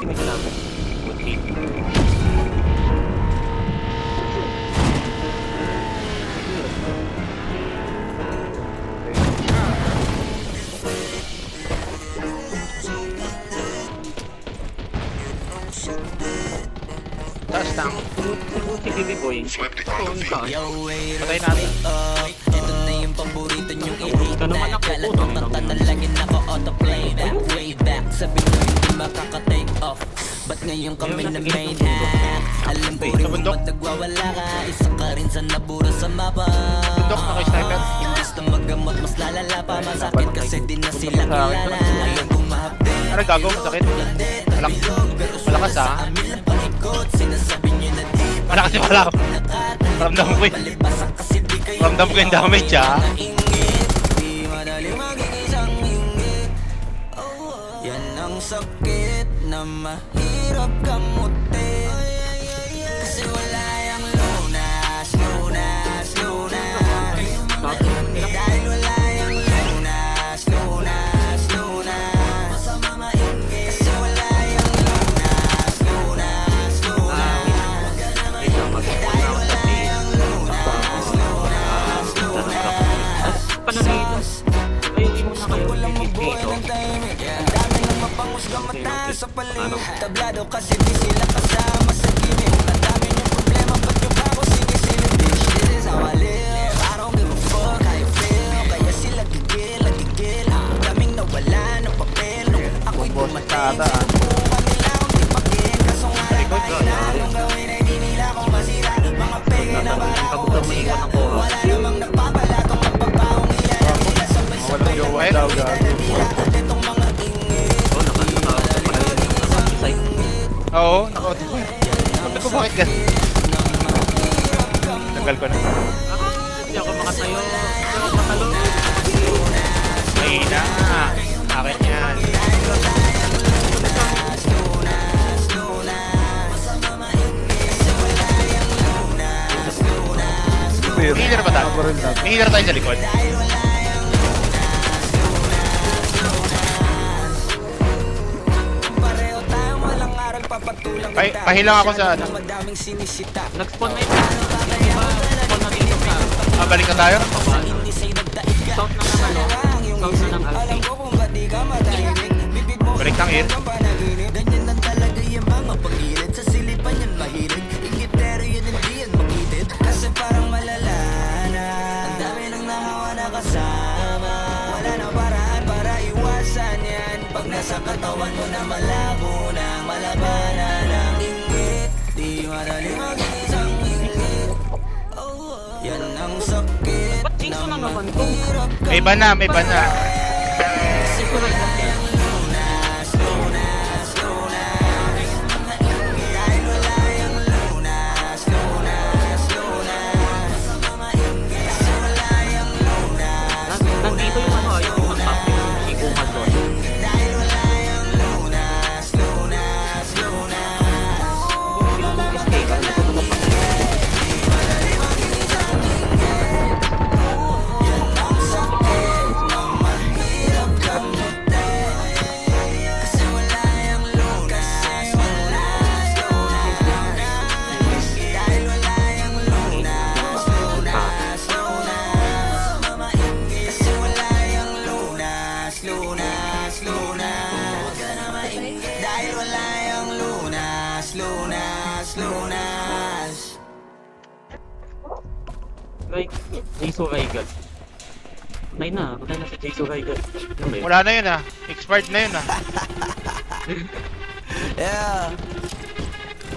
tingin ka namin. Buti. Taas lang. Si Bibi Boy. Patay natin. Ito na yung paborito niyong i-hate Ito naman na ako, Kalat puto. ng kanta na lagi naka-autoplay that way back Sabi mo hindi makaka-take off Ba't ngayon kami na main act? Alam ko rin bundok. ba't nagwawala ka Isa ka rin sa nabura sa mapa Bundok, naka-sniper. Imbis na magamot mas lalala pa Masakit kasi di na sila kilala Ayaw bumahapde Ano gago? Sakit? Malakas ah. Amin lang paikot Sinasabi niyo na di Malakas yung malaw. Ramdam ko yun. Palipasan kasi di kayo Ramdam ko yung damage ah. ingit Di madali maging isang ingit Yan ang sakit na mahirap kamutin Kasi wala yung lunas, lunas, lunas Dahil wala yung lunas, lunas, lunas Masama maingit Kasi wala yung lunas, lunas, lunas Dahil wala yung lunas, lunas, lunas Panalitos. Ay, hindi mo na kayo Walang dito. mabuhay ng tahimik Ang dami ng mapangusga mata sa paligid Tablado kasi di sila kasama sa gimmick Ang dami ng problema ba't yung ako sinisilip This shit is how I live I don't give a fuck how you feel Kaya sila gigil, gigil Ang daming nawala ng papel Nung ako'y dumating Sinubukan nila akong tipakin Kaso nga lang kahila Anong gawin ay di nila akong masira Mga pege na para akong magsiga Wala namang napapalatong magbabaong ilan Nila sabay-sabay na Walang tila Itong mga ingit Oo, naka-autofire. Sabi ko bakit ganun? Tagal ko na. Hindi ako makatayo. Hindi ako makatalo. Mahina. Akin yan. May healer ba tayo? May healer tayo sa likod. Pareho tayong walang aral papatulang Pahilang ako sa ano. Madaming sinisita Nag-spawn na ito. Hindi ba? Spawn na dito sa Balik na tayo? Hindi sa'yo nagdaig ka south na ng ano. South na ng Alam Alti. ko kung ba't di ka matahimik Bibig mo Balik ng ear. ang panaginip Ganyan lang talaga yung mga pagilid Sa silipan yan mahilig Ingitero yun hindi yan makitid Kasi parang malala na Ang dami nang nahawa na kasama Wala na paraan para iwasan yan Pag nasa katawan mo na malabo na Malabanan ng inggit Di madali maging isang inggit Yan ang sakit Ba't Jason na naman to? May iba na, may iba na. Siguro na. Nandito yung ano, yung mag-top yung sikuman doon. Yung escape, ano ko naman pa. Dahil wala yung lunas, lunas, lunas Like, Jason Raigan. Patay na si Jason Raigan. Ano ba yun? Wala na yun ah. Expired na yun ah.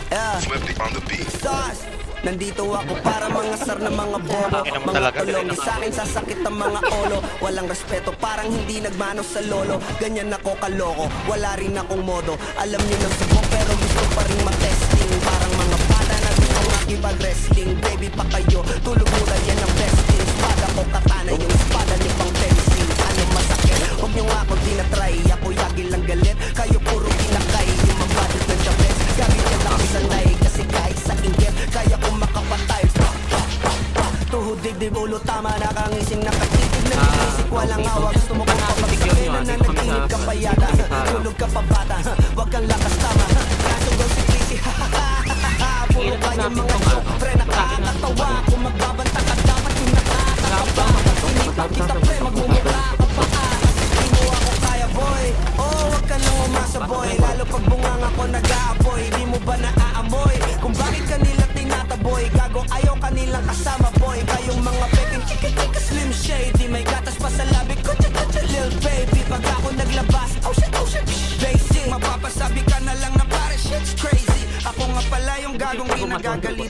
Yeah Swifty on the beat. Sauce! Nandito ako para mga sar na mga bobo Ina mo Mga talaga. tulong sa akin sasakit ang mga olo Walang respeto parang hindi nagmano sa lolo Ganyan ako kaloko, wala rin akong modo Alam nyo ng subok pero gusto pa rin matesting Parang mga bata na gusto makipag-wrestling Baby pa kayo, tulog muna yan ang besting Espada ko katana yung espada ni pang fencing Ano masakit? Huwag nyo nga akong tinatry Ako yagi lang galit, kayo puro kinakay Yung mga budget ng Chavez Gamit yan ako sanay kasi kahit sa inggit Kaya kong makapatay Tuhod digdig ulo tama nakangising nakatitig na inisip walang awa Gusto mo kong papagsabihin na nanaginip ka pa yata Tulog ka pa bata, wag kang lakas tama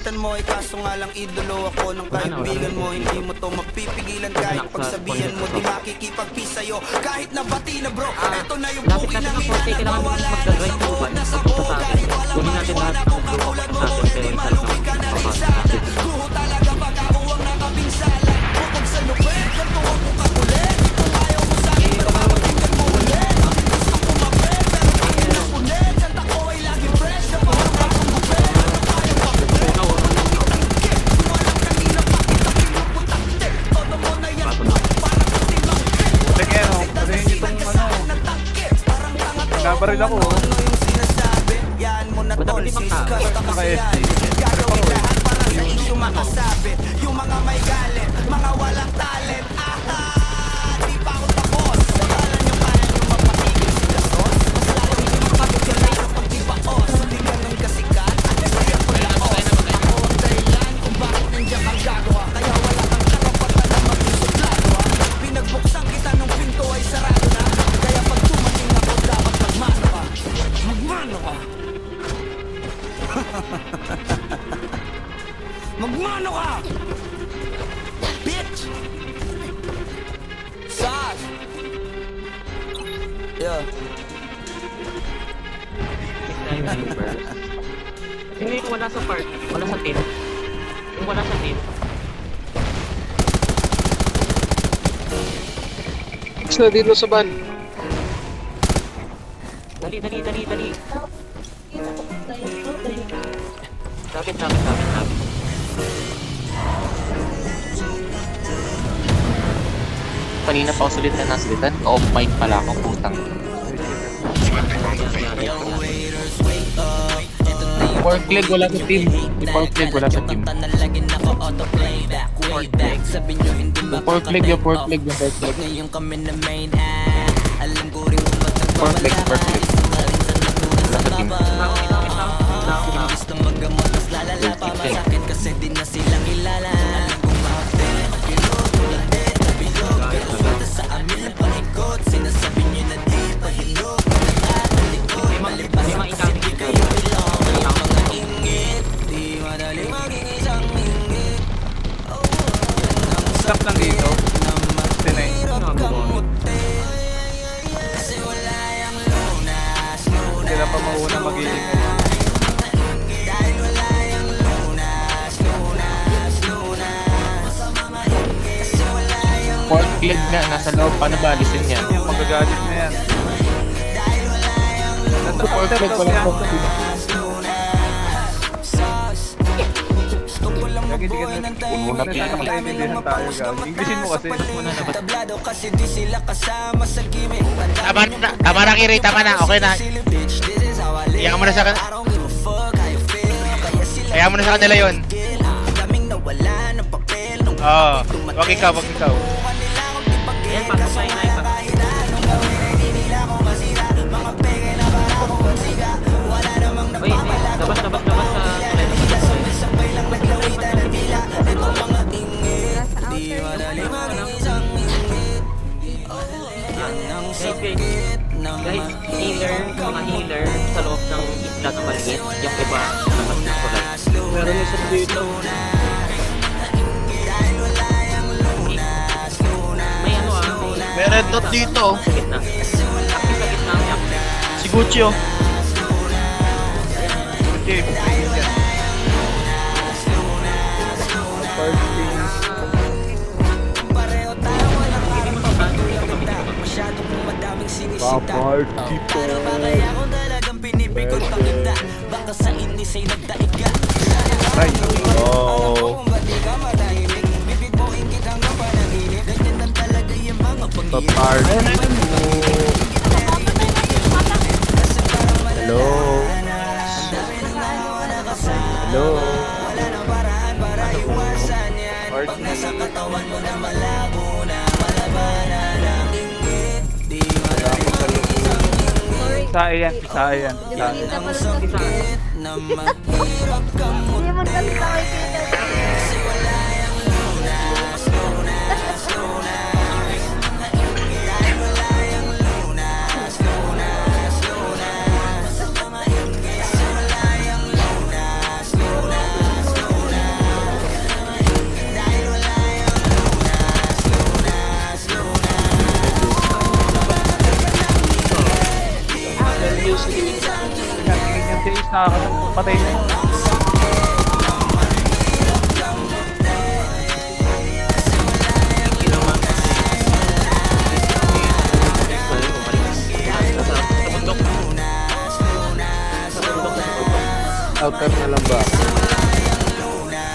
Lalapitan mo ay kaso nga lang idolo ako ng kaibigan mo. Hindi mo to mapipigilan kahit pagsabihan mo. Di makikipagpis sa'yo kahit nabati na bro. Eto na yung Lapit buki natin ng ng konti, ina na kailangan mawala mag-drive po ba? nasa buo kahit walang Kunin natin maiwan lahat ako ng katulad mo. natin, Pwede pero isa malugi ka lang na rin ang sana. natin. Guho talaga pag ako ang nakapinsalan. Bukod sa lupit, ganito ako kakulit. Kung ayaw mo sa'kin, mapapakinggan mo ulit. Gusto ko mapit, pero tingin ang punit. Kanta ko ay lagi fresh, na parang bagong gupit. Ano kayang pakupit? Tangkit, walang kanina pa kita pinuputakte. Todo mo na yan, parang katimangkit. Sige, no. Pwede nyo itong Nabaril ako. Ano yung sinasabi? Yan mo na tol, Madami pang tao. siskas ka kasi yan. Gagawin lahat para sa issue makasabi. Yung mga may galit, mga walang talent. Di pa ako tapos. Akala nyo kaya nyo mapatigil sila sos? Mas lalong hindi mapapit yung layo pag di baos. Di ganun kasikat, kasi ako laos. Ako ang dahilan kung bakit nandiyan kang gagawa. Kaya wala kang karapatan na magsusuplado ha. Pinagbuksan kita nung pinto ay sarado na. Kaya pag dumating ako dapat magmano ka. Magmano ka. Magmano ka! Bitch! Sas! Yeah. Time members. Sino yung wala sa part? Wala sa team? Yung wala sa team? Isa dito sa van. Dali. Lapit. Kanina pa ako sulit na nasalitan. Off mic pala ako, putang. Pork leg wala sa team. Yung pork leg wala sa team. Yung pork leg. Pork leg. Wala sa team. Gusto magamot mas lalala pa masakit kasi di na silang kilala. Alam kong mahapte, pilot, tulade, nabilog. Pero punta sa amin ang pangikot. Sinasabi nyo na di pahilog. At talikod, malipas hindi kayo ilong. Yung mga ingit, di madali maging isang ingit. Stop lang dito. Tinay. Kasi wala yung lunas. Sila pa mauna magiging Pork leg nga, nasa loob. Paano ba alisin yan? yung magagalit na yan. Yung pork leg wala sa team. Lagi di ganun. Nagkakaintindihan tayo, guys. Englishin mo kasi. Tablado kasi di sila kasama sa gimmick. Tama na Kiri, tama na, okay na. Hayaan mo na sa kanila. Hayaan mo na sa kanila yun. Oo, wag ikaw. Ayan, pasok tayo na iba. Uy, labas sa guys, mga healer sa loob ng isla na maliit, yung iba labas ng kulay. Meron isa dito. May May red dot dito. sa gitna. Akti sa gitna ang yakti. Si Gucci oh. Okay, yan. Paparty po. Kaya kung talagang pinipikot pa kita, baka sa inis ay nagdaig ka. Right. Oh. Ba't ka matahimik? Bibig mo ingit hanggang panaginip. Ganyan lang talaga yung mga panggilip. Paparty. Hello. Hello. Wala nang paraan para iwasan yan. Pag nasa katawan mo na malabo na malabanan ang ingit. Di madali mag-isang ingit. Saya yan. Ang sakit na maghirap kang muti. Kasi wala yung lunas. Dahil wala yung lunas. Kasi wala yung lunas. Yung chase nakakapatay na yun. Outer na lang ba?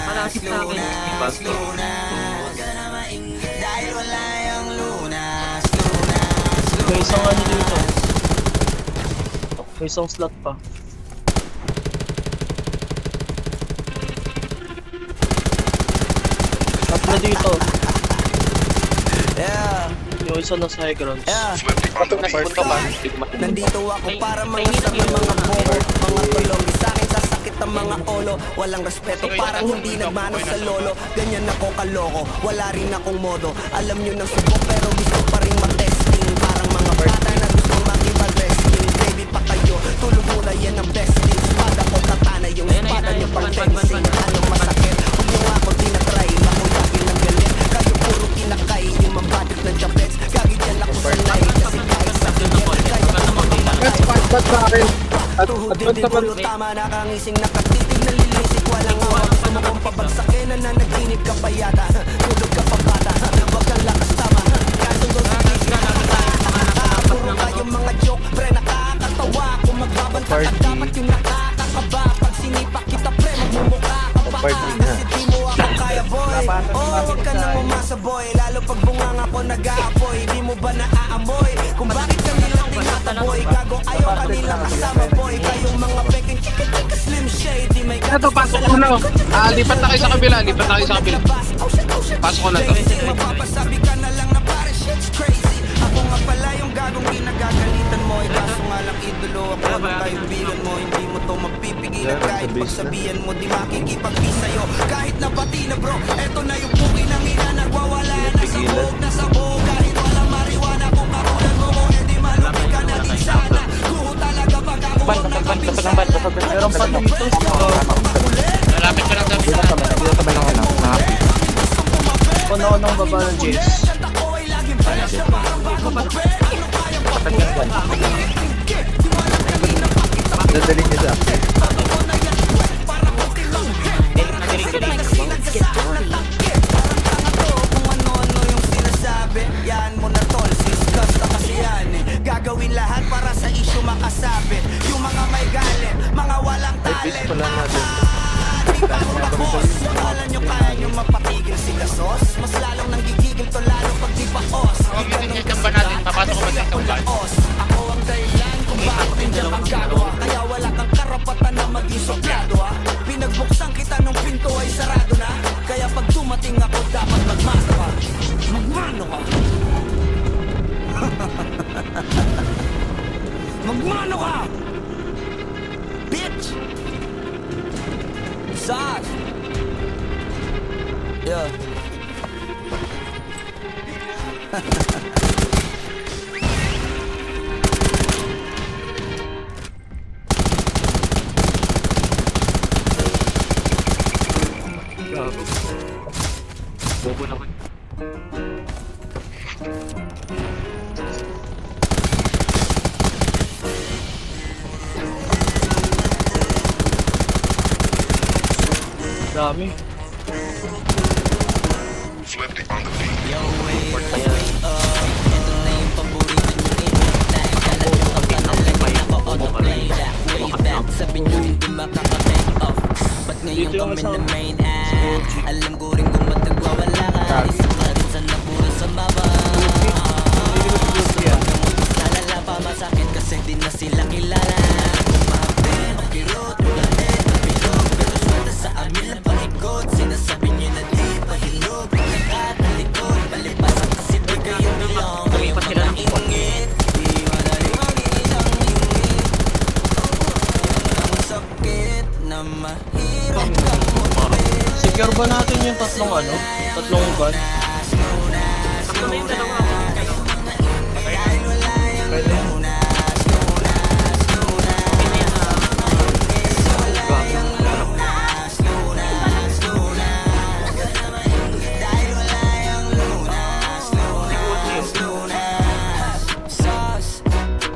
Malapit sa akin. Diba? May isang ano dito. May isang slot pa. At na dito. Yeah, Yung isa na sa high ground. yeah. Swiftly on the beat. Nandito ako para mga sabi mga bobo, mga tulong. Sa akin sasakit ang mga olo. Walang respeto, parang hindi nagmano sa lolo. Ganyan ako kaloko, wala rin akong modo. Alam nyo ng subok pero gusto pa rin matesting. Parang mga bata na gusto makipag-wrestling. Baby pa kayo, tulog muna yan ang best thing. Espada ko katana, yung espada nyo pang fencing. Anong masakit? Huwag nyo nga ako tinatry. Ako lagi ng galit, kayo puro kinakay. Yung mambatik ng chapets, gagi dyan ako sanay. Kasi kahit sa kinyet, kaya ako makapagpatay. Ba't sa akin? At Tuhod ba't hindi naman? puro tama, nakangising nakatitig, nalilisik, walang awak. Gusto mo kong pabagsakin na nanaginip ka pa yata. Tulog ka pa bata, wag kang lakas tama. Kasundo sa kisip, puro kayong mga joke, pre nakakatawa. Kung magbabanta ka dapat yung nakakakaba. Pag sinipak kita pre, magmumukha ka pa. Kasi di mo ako kaya boy. Oh, wag ka nang umasa boy. Lalo pag bunganga ko nag-aapoy. Di mo ba naaamoy? Kung bakit kami lang tinataboy. Gago ayaw kanila kasama boy. Kayong mga peking chika-chika slim shady. May Ito, pasok ko na. Lipat na kayo sa kabila. Lipat na kayo sa kabila. Pasok ko na to. Mapapasabi ka na lang na pare shit's crazy. Ako nga pala yung gagong ginagagalitan mo. Kaso nga lang idolo ako ng kaibigan mo. Hindi mo to mapipigilan kahit pagsabihan mo. Di makikipag-peace sa'yo kahit na pati na bro. Eto na yung puki ng ina. Nagwawala na sa buhok na sa buhok. Kahit walang mariwana kung kakulan mo ko. Eh di malupit ka na din sana. Kuho talaga pag ako ang nakapinsana. Meron pa dito. Malapit ka lang sa bisa. Puno ng baba ng Jace. Dadalhin niya sa akin. Kung ano-ano yung sinasabi, yan mo na tol, siskas na kasi yan eh. Gagawin lahat para sa issue makasabi. Yung mga may galit, mga walang talent. Di ba ako tapos? Akala nyo kaya nyo mapatigil si Gasos? Mas lalong nang gigigil to lalo pag di paos. Huwag yun yung kamba natin. Papasok ko ba sa kamban? Ako ang dahilan kung bakit hindi kang gagawa. Kaya wala kang karapatan na maging suplado ha. Pinagbuksan kita nung pinto ay sarado na. Kaya pag dumating ako dapat magmano ka. Magmano ka. Magmano ka. Bitch. Sas. Yeah. Bobo naman. Dami. Swiftly on the beat. Sabi nyo hindi makaka-take off. Ba't ngayon kami na main alam ko rin kung ba't nagwawala ka. Isa ka rin sa nabura sa baba. Lalala pa masakit kasi di na sila kilala. Kumabe, makirot, ulanit, nabilog. Pero swerte sa amin na pangikot. Sinasabi nyo na di pahilog. Pagkakat, nalikod, palipasan kasi di kayo bilong. Lumipat sila ng ikot. Ingit, di madali mag-isang ingit. Ang sakit na mahirap kang Secure ba natin yung tatlong ano? Tatlong van? Sakto na yung dalawa. Pwede.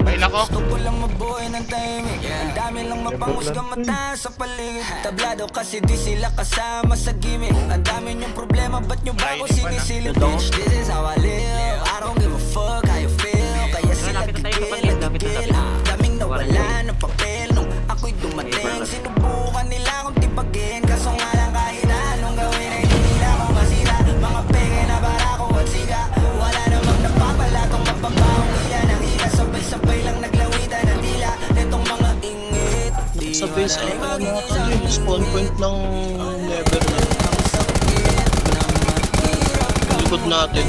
Paila ko mo. Gusto ko lang mabuhay ng tahimik. Ang dami lang mapangusgang mata sa paligid. Tablado kasi di sila kasama sa gimmick. Ang dami niyong problema, ba't niyo ba ako sinisilip? Bitch, this is how I live. I don't give a fuck how you feel. Kaya sila Lapit na tayo sa tigil pangil, at lapit na tigil. tayo. Daming nawala ng papel nung ako'y dumating. Sinubukan nila akong tipagin. Kaso nga lang kahit anong gawin ay di nila ako masira. Mga peke na barako at siga. Wala namang napapalatong mapabawang iyan. Ang ina sabay-sabay lang naglawitan ng dila. Itong mga ingit. Sa base, ano natin yung spawn point ng level na yun. Likod natin.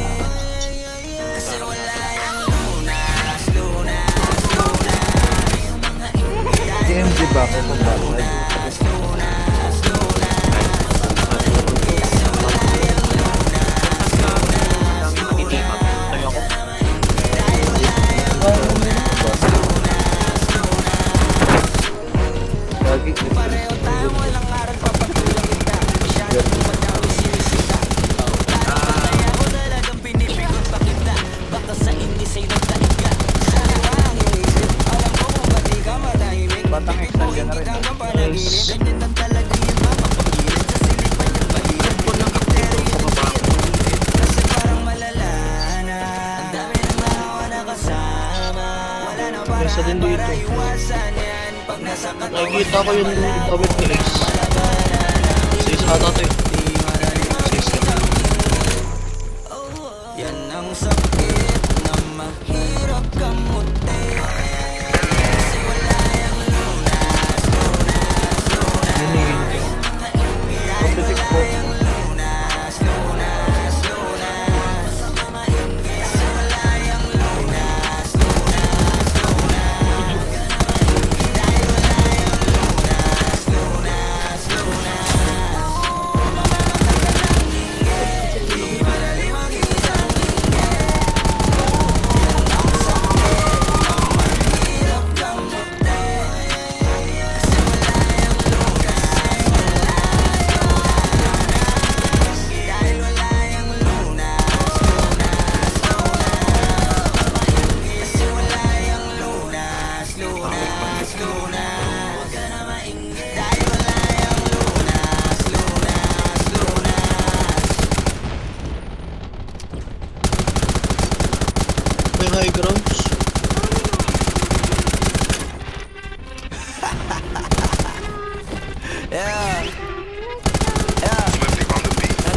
DMG ba ako kung bakit? Tayo ako. Lagi batang extend ka na rin. Isa din dito. Nakikita ko yung damit ni Ace. Sa isa ata to eh. Sa isa. Yan ang sakit na mahirap kamutin. Kasi wala yung lunas, lunas, lunas. Papitik po. Lunas, lunas, lunas. Kasi wala yung lunas, lunas, lunas. Dahil wala yung lunas, lunas, lunas. Di madali mag-isang May high grounds. Yeah. Swifty on the beat.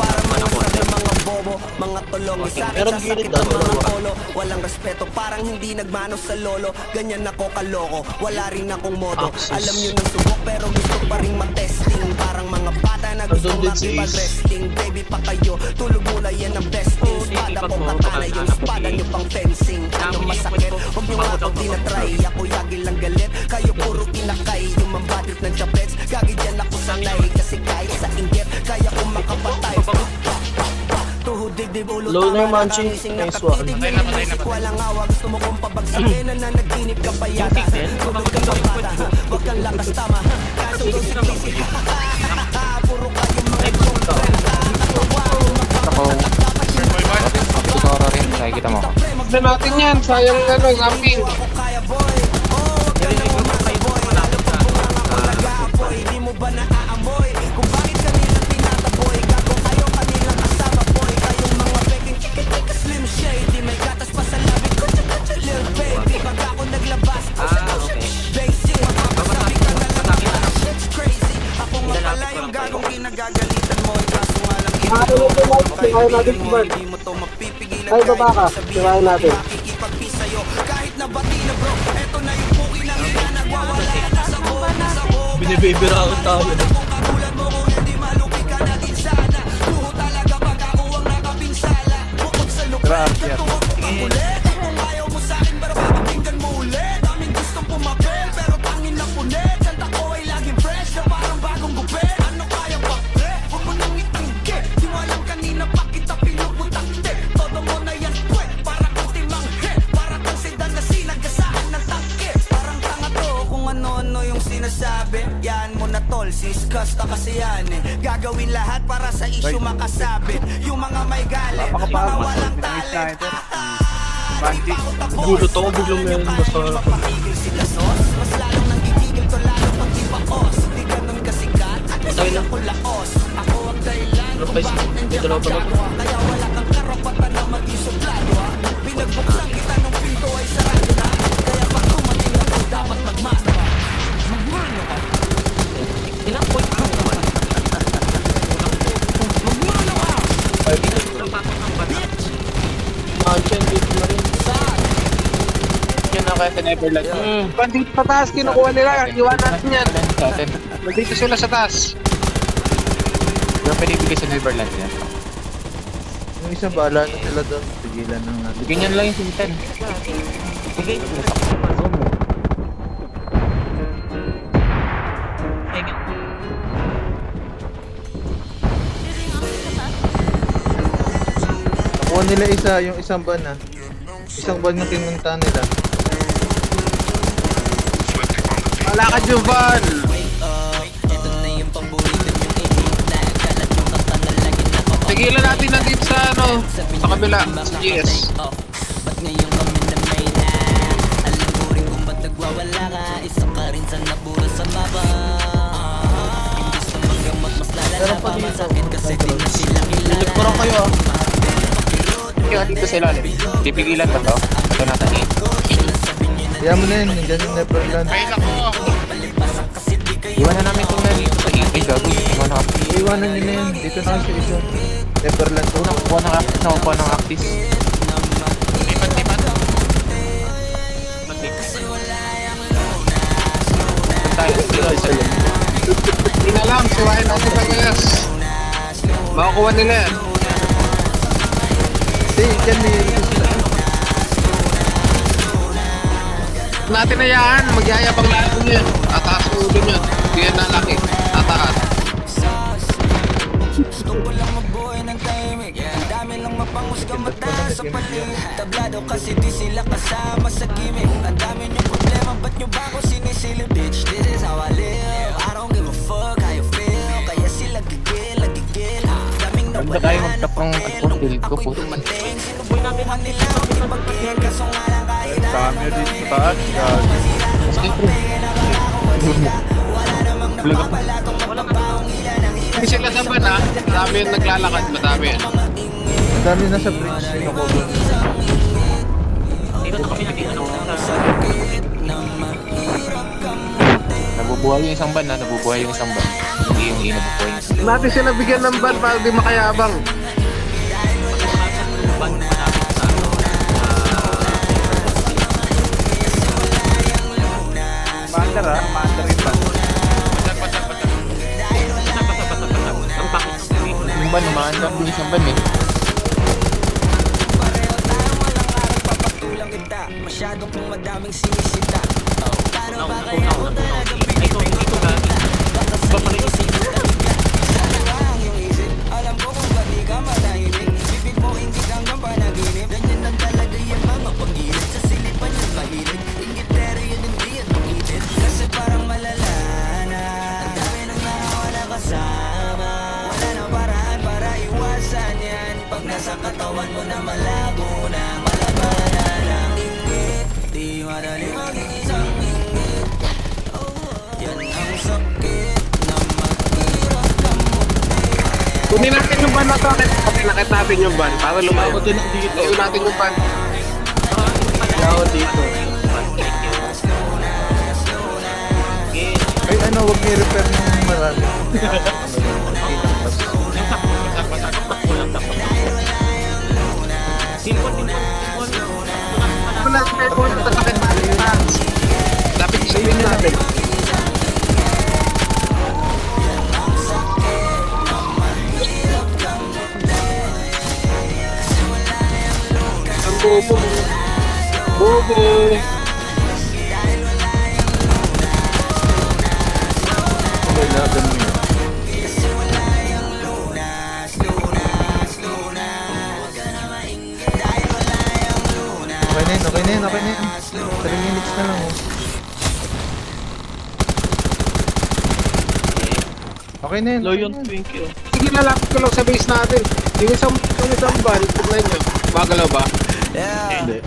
Para mga sabi mga bobo, mga tulong isa Meron sa gilid sakit daw, ng mga dalawa. polo. Walang respeto, parang hindi nagmano sa lolo. Ganyan ako kaloko, wala rin akong modo. Axis. Alam nyo ng subok pero gusto pa rin matesting. Parang mga bata na gusto Nandun din si Ace. makipag-wrestling. Baby pa kayo, tulog muna yan ang besting. Espada ko katana, yung espada nyo pang fencing. Ano masakit, huwag nyo nga pag dinatry. Ako yagi lang galit, kayo puro kinakay. Yung mambatit ng chaplets, gagi dyan ako sanay. Kasi kahit sa inggit, kaya ko makapatay. Tuhod dibdib ulo Low na yung tama, Manchi. nakakising Nice nakatitig one. ng music, walang awa. Gusto mo kong pabagsakin na nanaginip ka pa yata. Tulog ka pa bata, wag kang lakas tama. Kaso doon si Casey, puro kayong mga joke. Na natin yan, sayang ano, zapping. Ako kaya boy, oh wag ka nang umasa boy. Lalo pa bunga nga ko nag-aapoy. Di mo ba naaamoy kung bakit kanila tinataboy? Gago kayo kanilang kasama boy. Kayong mga begging chika-chika slim shady. May gatas pa sa labit ko, chika-chika lil baby. Pag ako naglabas, basic. Magpapasabi ka na lang, shit's crazy. Ako nga pala yung gagong kinagagalitan mo. Kaso nga lang hindi mo to mapipigilan. Ay, baba ka. Sirahin natin. Makikipagpis sa'yo. Kahit na bati na bro, eto na yung puki ng ina. Nagwawala na sa buong nasa buong. Binibibira ako tayo. Kung katulad mo kung hindi malupi ka naging sana. Buho talaga pag ako ang nakapinsala. Bukod sa lupit, katuwag ko kamulit. Kung ayaw mo sa'kin pero papakinggan mo ulit. Daming gustong pumapel pero tangin lang punit. Kanta ko ay laging fresh na parang bagong gupit. Ano kaya pa? Huwag mo nang itanggi. Di mo alam kanina pa kita pinuputakte. Todo mo na yan pwet. Para kang timang hit. Para kang sedan na sinagasahan ng tangke. Parang tanga to kung ano-ano yung sinasabi. Yan mo na tol, siskasta kasi yan eh. Gagawin lahat para sa issue makasabit. Yung mga may galit, mga walang talent. Bandit. Gulo to, biglang meron basta. Patay na. Ano pa isa? May dalawa pa ba? Ilang point ka naman? Napasok ng bata. Mansion, dito na rin. Yun na kaya sa Neverland. Bandit pa taas, kinukuha nila. Iwan natin yan. Sa atin. Nandito sila sa taas. Pero pinibigay sa Neverland yan. Yung isa bahala na sila doon. Tigilan na natin. Ganyan lang yung sintan. Bigay mo sa Ay, Nakuha nila isa, yung isang ban ah. Isang ban yung pinunta nila. Malakad yung van. Tigilan natin nandito sa ano, sa kabila, sa GS. Pero pa dito. Nagparang kayo ah. Kaya dito sa ilalim. Pipigilan ba to? Ito natin eh. Kaya mo na yun, nandiyan yung Neverland. Fail ako. Iwan na namin kung nandito sa EA. Gago. Iwan na Actis. Iwanan nyo na yun, dito na kasi isa. Neverland to. Nakuha ng Actis. Nakuha ng Actis. Lipat. Tayo. Hindi na lang, siwain natin sa gas. Makukuha nila yan. Hindi, dyan may sila. Natin na yan, magyayabang lahat niya. Tataas ang ulo niya. Hindi yan nalaki. Tataas. Tablado kasi di sila kasama sa gimmick. Ang dami niyong problema, ba't niyo ba ako sinisilip? Bitch, this is how I live. I don't give a fuck how you feel. Kaya sila gigil. Daming Ano ba tayo mag-tap ng build ko po? dumating. Sinubukan nila ako ipagpigil. Kaso nga lang kahit Dami dito sa taas. Vlog ako. Hindi sila sa van ha. Madami yung naglalakad. Madami yan. Ang dami na sa bridge. Kinukuha. dito kami nakita ng sa Nabubuhay yung isang ban na. Nabubuhay yung isang ban. Hindi yung nabubuhay yung isang ban. Natin sila bigyan ng van para di makayabang. ban mo namin sa Master ah, master rin pa. ang pakit Yung ban, umaandam yung isang ban eh. masyado kong madaming sinisita. Paano ba kaya Ito gagi. Babalik yung isip? Alam ko kung ba't di ka matahimik. Bibig mo ingit hanggang panaginip. Ganyan lang talaga yung mga pag-ilit. Sa silipan yung mahilig. Ingitero yun hindi yan mag-itit. Kasi parang malala na. Ang dami nang nakawala kasama. Wala na paraan para iwasan yan. Pag nasa katawan mo na malabo na. Malabanan ang ingit. Di madali maging isang ingit. Yan ang sakit na maghirap ka Kunin natin yung van na to. Nakit natin yung van para lumayo. Tayo natin yung van. Yaw dito. Ay ano, wag niyo repair ng marami. Wala sa kayo kung natasakit natin. Dapat isipin natin. Ang bobo. Bobo. Okay na, ganun yun. Okay na yun. 3 minutes na lang oh. Okay na yun. Low yung 20 oh. Sige, lalapit ko lang sa base natin. Yung isang van, tignan nyo. Magalaw ba? Yeah.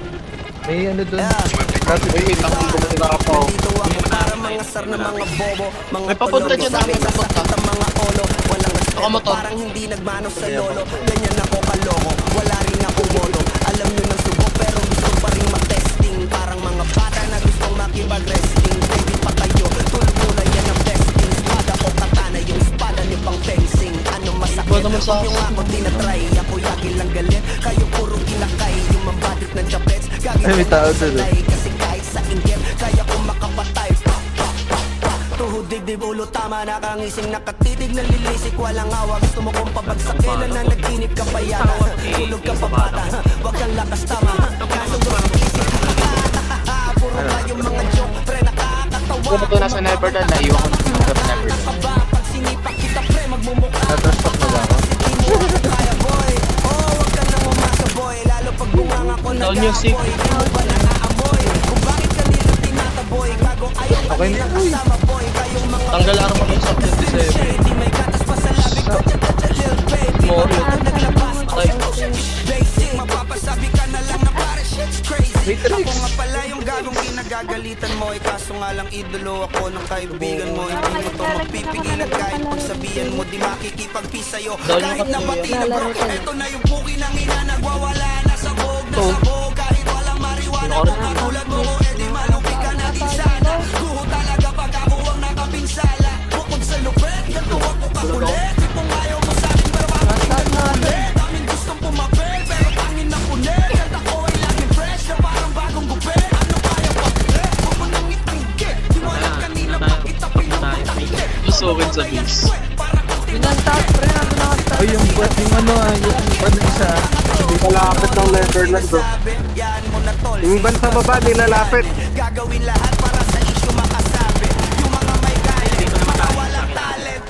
May ano dun. Wait, ako gumawa ka pa. Dito ako para mga sar na mga bobo. Mga May papunta tolong dyan, sa amin, may papunta. sasakit ang mga olo. Walang respeto, Nakamotor. parang hindi nagmano sa lolo. Ganyan ako kaloko, wala rin ako modo. Alam nyo ng subok pero gusto pa rin matesting. Parang mga bata na gustong makipag-wrestling. Baby pa kayo, tulog muna yan ang testing. Espada o katana, yung espada niyo pang fencing. Ano masakit, Iba naman sa huwag yung ako tinatry. Ako yagi lang galit, kayo puro kinakay. Yung mambatik ng chapets, gagi Ay, may tao ko dun, sanay. Kasi kahit sa inggit, kaya kong makapatay. Tuhod, dibdib, ulo, tama, nakangising, nakatitig, nalilisik, walang awa. Gusto mo kong pabagsakin, na nanaginip ka pa yata. Tulog ka pa bata, wag kang lakas tama. Kaso mo ang isip, puro kayong mga joke, pre, nakakatawa. Kung ito nasa Neverland, naiwan ko na sa Neverland. Pag sinipak kita, pre, magmumukha. Natransport na ba ako? Hindi mo kaya, boy. Oh, wag ka nang umasa, boy. Lalo pag bunganga ko nag-aapoy. Di mo ba nakaamoy? Kung bakit kanila tinataboy? Gago ayaw Okay na. kanila kasama, boy. Kayong mga Tanggal armor yung sa 27. shady, may gatas pa sa labi ko. Lil baby, Moro. baka naglabas. Ay. Basic, mapapasabi ka na lang na pare shit's crazy. Matrix. Ako nga pala yung gagong kinagagalitan mo. Kaso nga lang idolo ako ng kaibigan mo. Hindi mo to mapipigilan kahit pagsabihan mo. Di makikipagpis sa'yo. Kahit nabati na bro, eto na yung puki ng ina. Nagwawala na sa bog, na sa bog. Kahit walang marijuana, kung katulad mo ko, edi malupi ka na din sana. Kuho talaga pag ako ang nakapinsala. Bukod sa lupet, ganito ako kakulit. Tipong ayaw mo sa'kin, pero bakit ka kulit? Daming gustong pumapel, pero tangin na kulit. Kanta ko ay laging fresh, na parang bagong gupit. Ano kaya pagkit? Huwag mo nang itinggit. Di mo alam kanina pa kita pinuputakit. Lusugin sa bis. Ay, yung buwan, yung ano yung buwan ng isa. Malapit ng Neverland, bro. Yan mo na tol. Yung ban sa baba, nilalapit. Gagawin lahat para sa issue makasabi. Yung mga may galit, mga walang talent.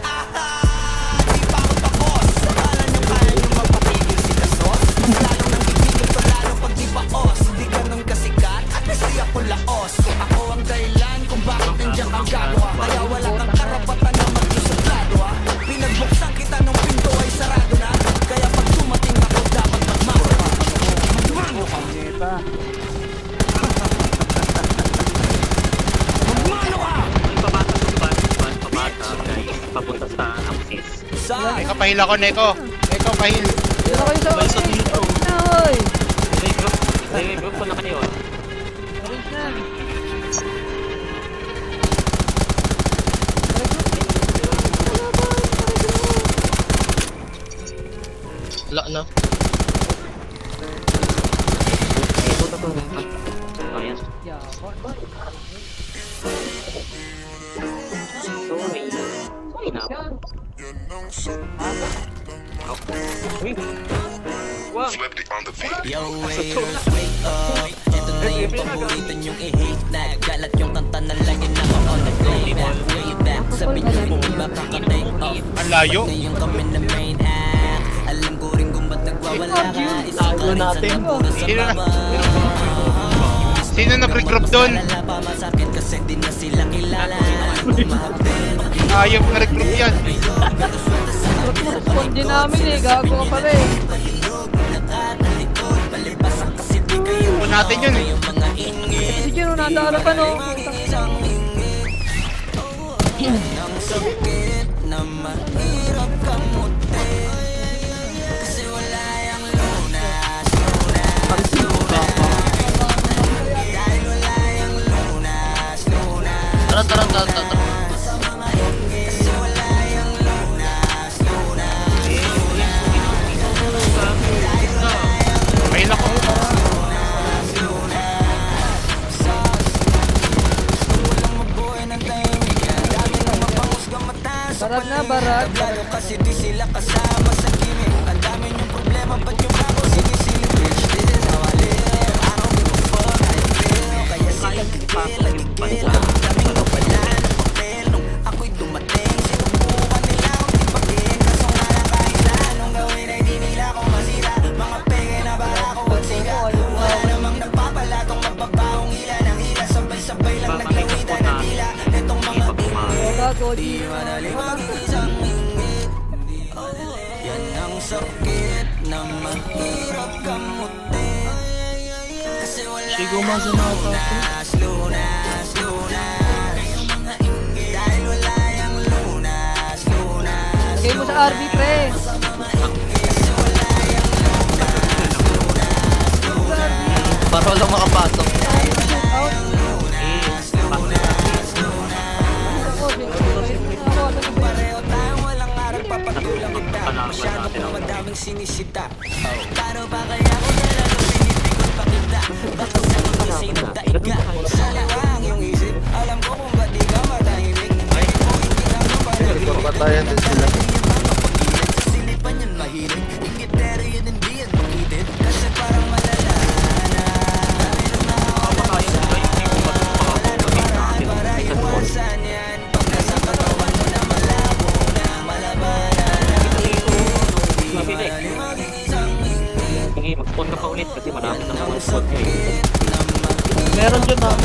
Di pa ako tapos. Akala nyo kaya nyo magpapigil si Kasos? Mas lalong nang ibigil ko lalo pag di baos. Di ganun kasikat at least di ako laos. Ako ang dahilan kung bakit nandiyan kang gagawa. Kaya wala kang karapatan na mag-isuplado ha. Pinagbuksan kita nung pinto ay sarado na. Kaya pag dumating ako dapat magmasa. Pabata, guys. Papunta sa Axis. Neko, pahil ako, Neko. Neko, pahil. May sa dito. May group ko na kayo. Wala na. Ayan. Sorry. Sorry na ako. Uy. Wow. Flipped it on the beat. Yo, haters, wake up. Ito na yung paborito nyong i-hate na. Galat yung kanta na lagi na ako on the play back. Way back, sabi niyo kung makaka-take off. Ang layo. Ngayon kami na main act. Alam ko rin kung ba't nagwawala ka. Isa ka rin sa nabura sa Sino na? baba. Sino nag-regroup doon? Wala pa masakit kasi di na sila kilala. Mahapin, Ayaw na regroup yan. Responde namin eh, gago ka pa rin. Kung natin yun eh. Kasi dyan, nadara pa no. ang sakit na mahirap kamutin. Kasi wala yung lunas, lunas, lunas. Dahil wala yung lunas, lunas. Tara, tara, tara, tara. Kasi wala yung lunas, lunas. Pahil ako. Walang mabuhay ng tahimikan. Dami ng mapangusgang mata sa Barag na, barag. Tablado kasi di sila kasama sa gimmick. Ang dami niyong problema, ba't yung bago? Sige, silly bitch, this is how I live. I don't give a fuck how you feel. Kaya sila gigil, nagigil. Ang daming nawala ng papel. Nung ako'y dumating, sinubukan nila akong tipagin. Kaso nga lang kahit na anong gawin ay di nila ako masira. Mga peke na bara ko magsiga. Wala namang nagpapalatong magbabawang hila ng hila. Sabay-sabay lang naglawitan ng dila. Itong mga Gago, di madali mag-isang ingit. Yan ang sakit na mahirap kamutin. Hindi ko masama ata. Lagay mo sa RB, pre. Para walang makapasok. Out. Ako, Patayan din sila. Sige, mag-spawn ka pa ulit kasi marami na mga spawn ngayon. Meron dyan ah.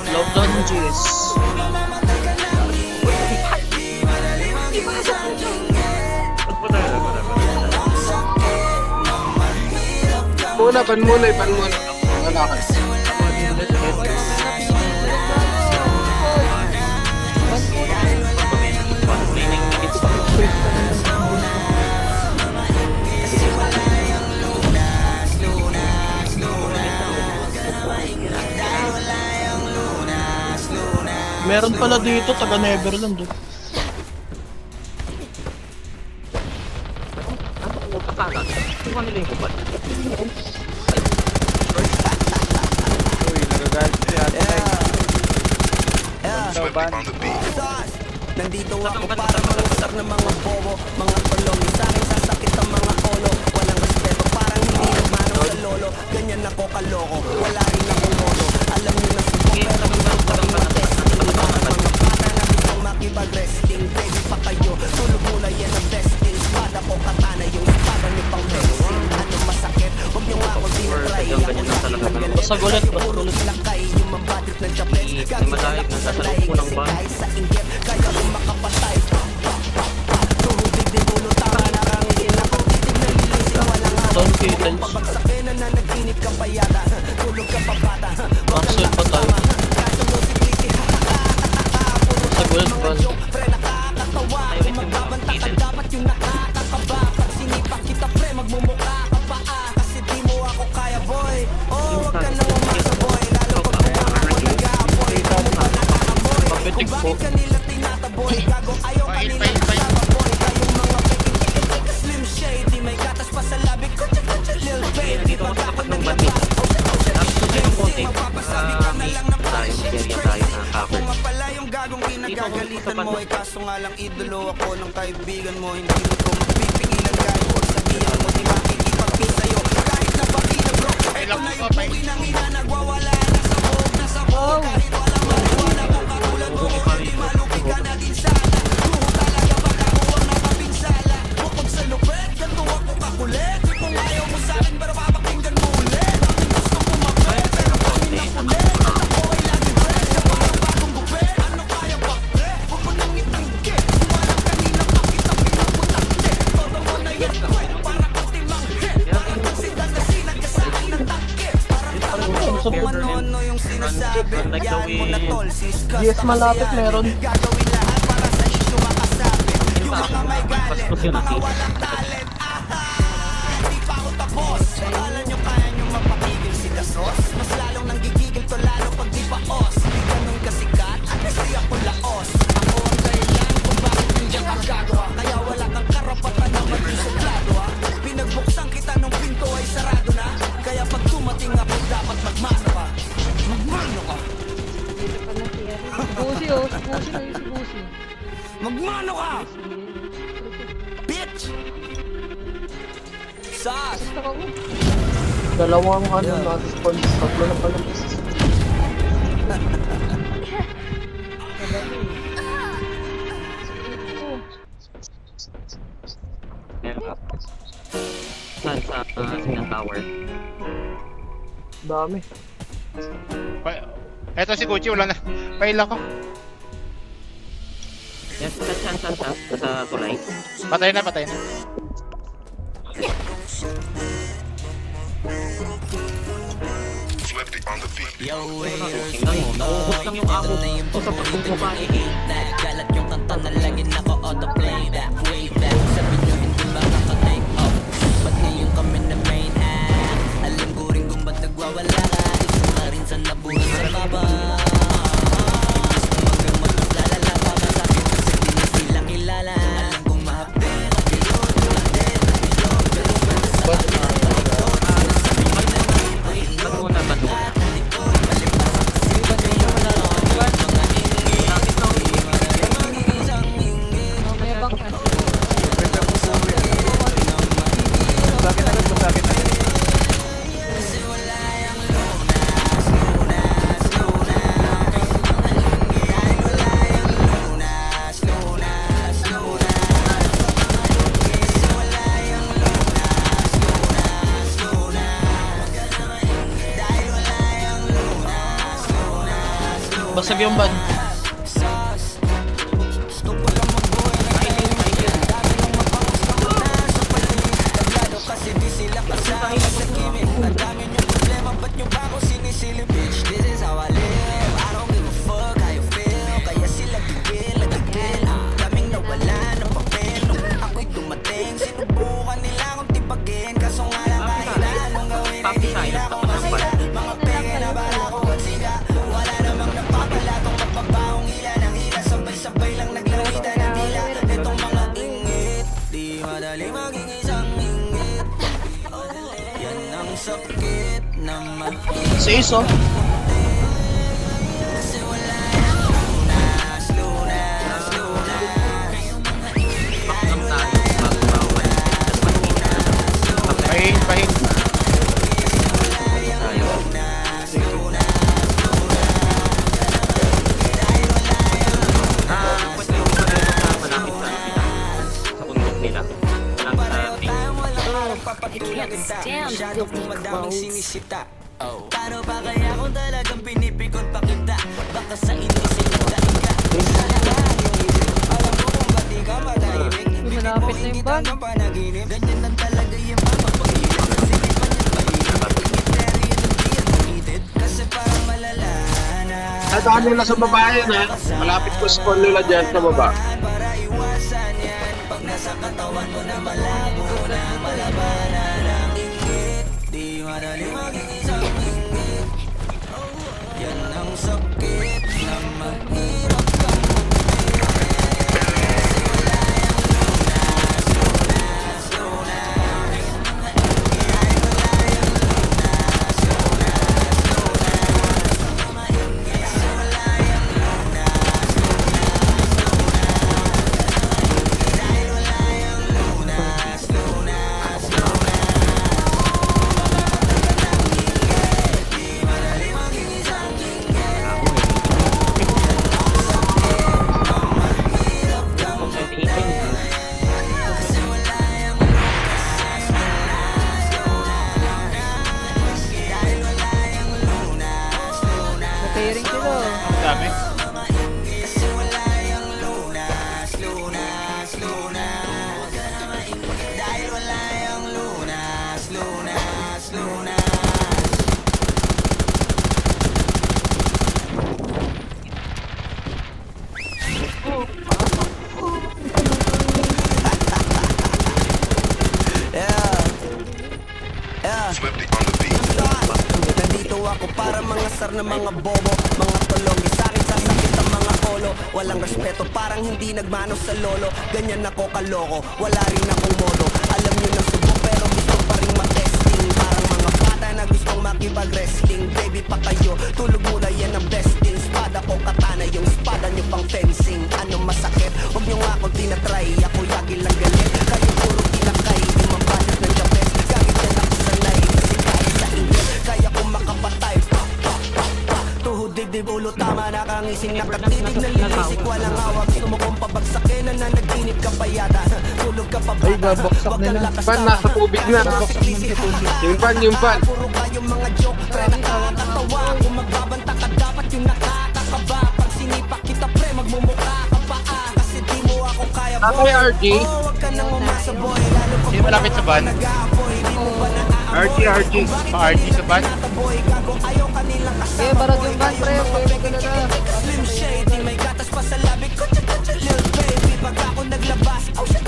Lockdown GS. Muna, pan muna. Wala ka. Meron pala dito, taga Neverland. Akala, kuha nila yung kupal. Uy, nagagalit si Ate Mike. Swiftly on the beat. Nandito ako para mangusap ng mga bobo, mga tulong. Sa akin sasakit ang mga olo. Walang respeto, parang hindi nagmano sa lolo. Ganyan ako kaloko, wala rin akong mono. Alam niyo na subok, pero meron pa rin mga testing. Mga bata na gustong makipag-resting. Baby pa kayo, tulog muna yan ang testing. Espada ko katana, yung espada niyo pang fencing. Ano masakit, huwag niyo nga akong tinatry. Ako lang Pasagulit, puro lakay, yung mabatit ng chaplet. Malahig na sa sarili ng ban. Kahit sa inggit, kaya kong makapatay. Tuhubig din ulo, tama na rangin. Nakatitig na lilisin, walang Don't kittens. pabagsakin na nanaginip ka pa yata. Tulog ka pa bata. Wag kang Maxwell pa tayo. nakasama. Kaso mo si Clicky, Pasagulit ba? pre, nakakatawa. Kung magbabanta ka, dapat yung nakakakaba. Pag sinipak kita, pre, magmumukha ka pa. Kasi di mo ako kaya, boy. Oh, wag ka nang umasa, boy. Lalo pag bumangon mo nag-aapoy. Kung ba nakakaboy? Papitik Kung po. bakit kanila tinataboy? Gago, ayaw kanila kasama, boy. Kayong mga peking slim shady. May gatas pa sa labi. Kutsa, lil baby. Pag ako naglabas, mapapasabi ka na lang ng parang shit's crazy. Ako nga pala yung gagong pinagagalitan mo. Eh, kaso nga lang idolo ako ng kaibigan mo. Hindi mo to mapipigilan kahit huwag sabihan mo. Di makikipag-pin sa'yo kahit na bakina bro. Ito na yung buhay ng ina. Nagwawala na sa buhok na sa buhok. Kahit walang mariwala mo katulad mo. Hindi malupi ka na din sana. Tuho talaga baka huwag nakapinsala. Bukod sa lupet, ganito ako kakulit. Kung ayaw mo sa'kin, pero papakinggan mo ulit. Aking gusto kumapit, pero pangin na kulit. Ako ay lagi fresh, sa mga bagong gupit. Ano kaya ba, pre? Huwag mo nang itanggi. Sumalang kanina pa kita pinaputakti. Todo mo na yan, pre, para ka timang hit. Para kang sidan na sinagkasain ng takip. Parang ako kung ano-ano yung sinasabi. Yan mo na tol, siskas. Yes, malapit meron. Gagawin lahat para sa isyo makasabi. Yung mga may galit, mga walang talent. Hindi pa ako tapos. Akala nyo kaya nyo mapapigil si Dasos? Mas lalong nanggigigil to lalo pag di paos. Di ganun kasikat, at least di ako laos. Ako ang dahilan kung bakit hindi ka gagawa. Kaya wala kang karapatan na mag-isuplado ha. Pinagbuksan kita nung pinto ay sarado na. Kaya pag dumating ako dapat magmano ka. Magmano ka. Busi, oh. Si Busi na yun, si Busi. Magmano ka! Bitch! Sas! Basta ka ko. Dalawang ano, na-spawn. Tatlo na pala. Meron ka. Saan? Sa Sinan Tower. Dami. Eto si Gucci, wala na. Paila ko. Yes, saan siya? Sa tulay. Patay na, patay na. Flippy on the beat. Yo, haters, Tingnan mo, nauubos lang yung amo ko sa pagbubuka eh. galat yung kanta na lagi naka autoplay back, way back. Sabi nyo hindi ba nakatake off? Ba't ngayon kami na main act? Alam ko rin kung ba't nagwawala ka. Isa ka rin sa nabuhay sa baba. Imbis na hanggang mas lalala pa ka sa akin kasi di na sila kilala. Alam kong mahapi, kapilot, ulandet, kapilot, pero pwede sa akin. Ba't muna? May bang na. Bakit agad mo sa akin agad? Basag yung ban. Si Ace, oh. Pahin, pahin. Sa bundok nila. Malapit sa sinisita. Paano pa kaya kung talagang pinipikon pa kita? Baka sa inisin ka. Alam mo kung ba't di ka matahimik. Malapit na yung ban. Panaginip. Ganyan lang talaga yung mapapagilip. Kasi di pa niyan mahirap. Misteryo ng di yan umitit. Kasi parang malala na. Tadaan nila sa babae na. Malapit ko spawn nila dyan sa baba. Para iwasan yan. Pag nasa katawan mo na malabo na malabanan ang ingit. Di madali maging isang ingit. Yan ang sakit na mahirap kang Nagkairing sila. Ang dami. Flippy on the beat. Nandito ako para mga sar na mga bobo, mga tulong. Di sa'kin sasakit ang mga kolo. Walang respeto, parang hindi nagmano sa lolo. Ganyan ako kaloko, wala rin akong modo. Alam nyo na subo pero gusto pa rin matesting. Parang mga bata na gustong makipag-wrestling. Baby pa kayo, tulog muna yan ang besting. Espada ko katana, yung espada nyo pang fencing. Ano masakit? Huwag nyo nga akong tinatry. Ako yagi lang galit, kayo puro kinakay. Di mabalit ng jabes, gamit yan ako sanay. Kasi kahit sa inggit, kaya kong makapatay. Tuhod dibdib ulo, tama na kang Gising nakatitig na lilisik, walang hawak. Gusto mo kong pabagsakin na nanaginip ka pa yata. Tulog ka pa Ay, bata, babaksak wag kang nila. lakas Pan, nasa tubig na. Yung pan. Puro kayong mga joke, pre, nakakatawa. Kung magbabanta ka, dapat yung nakakakaba. Pag sinipak kita, pre, magmumukha ka pa. Kasi di mo ako kaya, boy. Ako yung RG. Oh, wag ka nang umasa, boy. Lalo pag Sino malapit sa van? nag-aapoy, di mo ba RG. Pa-RG sa van? boy, gago, ayaw kanilang kasama. Eh, barag yung van, pre. Pwede ko na na. Slim shady, may gatas pa sa labi. Kutsa, little baby. Pag ako naglabas, oh shit,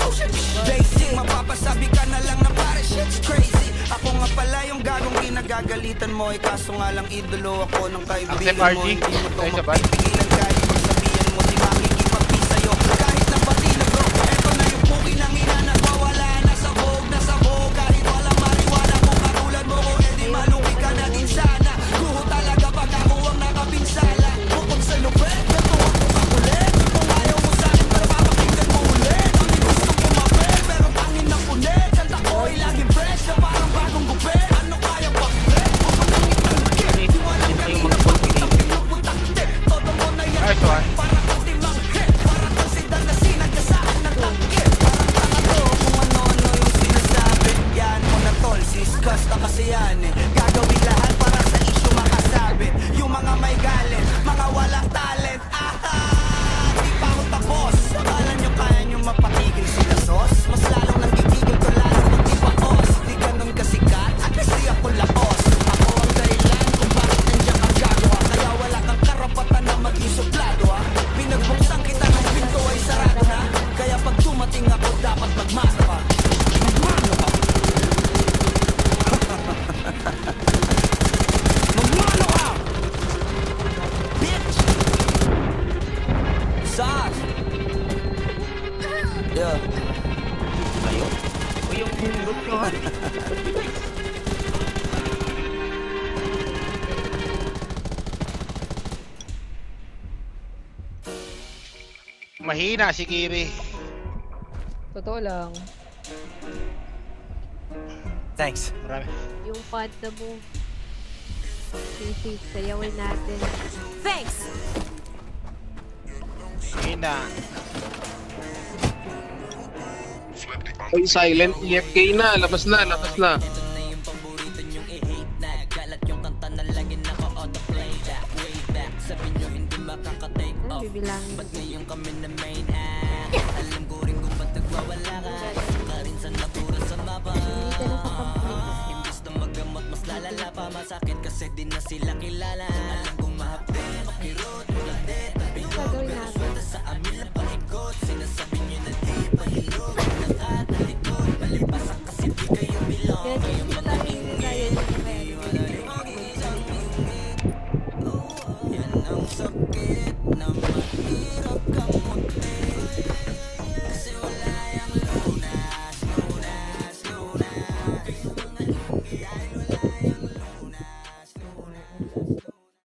basic. Mapapasabi ka na lang na pare, shit's crazy. Ako nga pala yung gagong ginagagalitan mo. Kaso nga lang idolo ako ng kaibigan Accept mo. RG. Hindi mo to Tayo sa van? mapipigilan kahit pagsabihan mo. Di makikipagpi sa'yo. Kahit na pati na bro, eto na yung puki ng ina. Nagwawala na sa vogue. Kahit walang mariwala kung katulad mo ko, edi maluki ka na din sana. Guho talaga pag ako ang nakapinsala. Bukod sa lupet, ito ako kakulit. Kung ayaw mo sa'kin, pero papakinggan mo ulit. Ang gusto ko mapel, pero tangin na kulit. Kanta ko ay laging fresh, na parang bagong gupit. Ano kaya pag fresh? O pag nangitangkit, di wala kanina pagkita pinuputakte. Todo mo na yan, Nice one. para kang timang hit. Para kang sidan na sinagkasaan ng takip. Parang tanga to, kung ano-ano yung sinasabi. Yan mo na tol, siskas na kasi yan eh. Gagawin lahat para sa issue makasabit. Yung mga may galit, mga walang talent. Di pa ako tapos. Akala nyo kaya nyo mapatigil sila sos? Mas lalong nanggigigil ko lalo pag di paos. Di ganun kasikat, at least di ako laos. Ako ang dahilan kung bakit nandiyan ang gagawa. Kaya wala kang karapatan na maging suplado ha. Pinagbuksan kita ng pinto ay sarado na. Kaya pag dumating ako dapat magmano ka. Magmano ka. Magmano ka! Bitch! Sas! Yeah. O yung group ko, ha? Mahina si Kiri. Totoo lang. Thanks. Marami. Yung panda mo. Sisi, sayawin natin. Mahina. Ay, silent EFK na. Labas na. Ano, bibilangin mo. Anong gagawin natin? Kaya hindi tayo yung tayo yung